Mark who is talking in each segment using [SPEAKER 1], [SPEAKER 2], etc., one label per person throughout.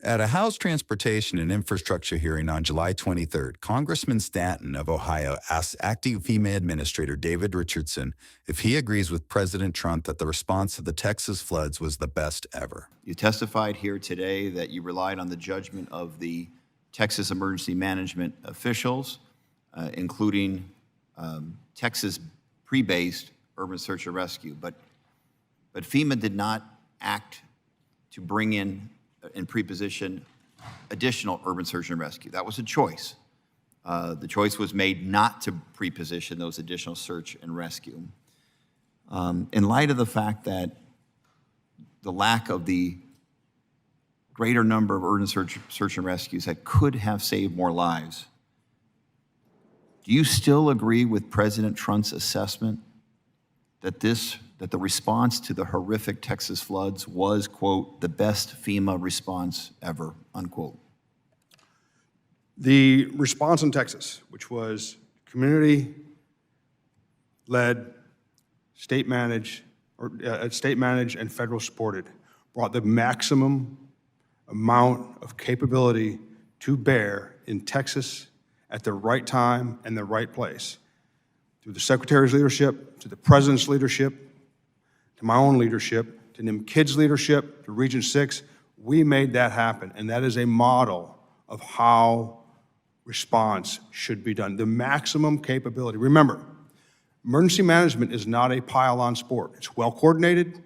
[SPEAKER 1] At a House Transportation and Infrastructure hearing on July 23rd, Congressman Stanton of Ohio asked acting FEMA Administrator David Richardson if he agrees with President Trump that the response to the Texas floods was the best ever.
[SPEAKER 2] You testified here today that you relied on the judgment of the Texas emergency management officials, including Texas pre-based urban search and rescue. But FEMA did not act to bring in and pre-position additional urban search and rescue. That was a choice. The choice was made not to pre-position those additional search and rescue. In light of the fact that the lack of the greater number of urban search and rescues that could have saved more lives, do you still agree with President Trump's assessment that the response to the horrific Texas floods was, quote, the best FEMA response ever, unquote?
[SPEAKER 3] The response in Texas, which was community-led, state-managed and federal supported, brought the maximum amount of capability to bear in Texas at the right time and the right place. Through the Secretary's leadership, to the President's leadership, to my own leadership, to NIM Kids' leadership, to Region 6, we made that happen. And that is a model of how response should be done. The maximum capability. Remember, emergency management is not a pile-on sport. It's well-coordinated,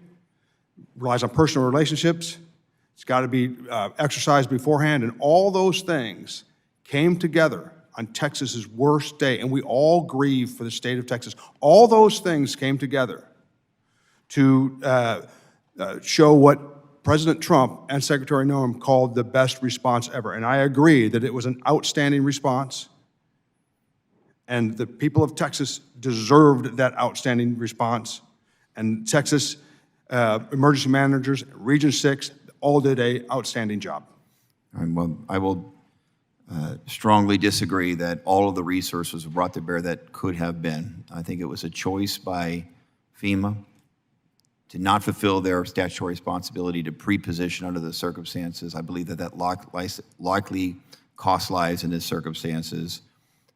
[SPEAKER 3] relies on personal relationships, it's got to be exercised beforehand, and all those things came together on Texas's worst day, and we all grieve for the state of Texas. All those things came together to show what President Trump and Secretary Noem called the best response ever. And I agree that it was an outstanding response, and the people of Texas deserved that outstanding response. And Texas emergency managers, Region 6, all did an outstanding job.
[SPEAKER 2] Well, I will strongly disagree that all of the resources were brought to bear that could have been. I think it was a choice by FEMA to not fulfill their statutory responsibility to pre-position under the circumstances. I believe that likely cost lives in these circumstances.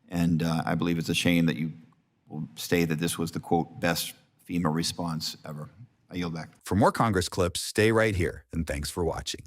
[SPEAKER 2] And I believe it's a shame that you will state that this was the, quote, best FEMA response ever. I yield back.
[SPEAKER 1] For more Congress clips, stay right here, and thanks for watching.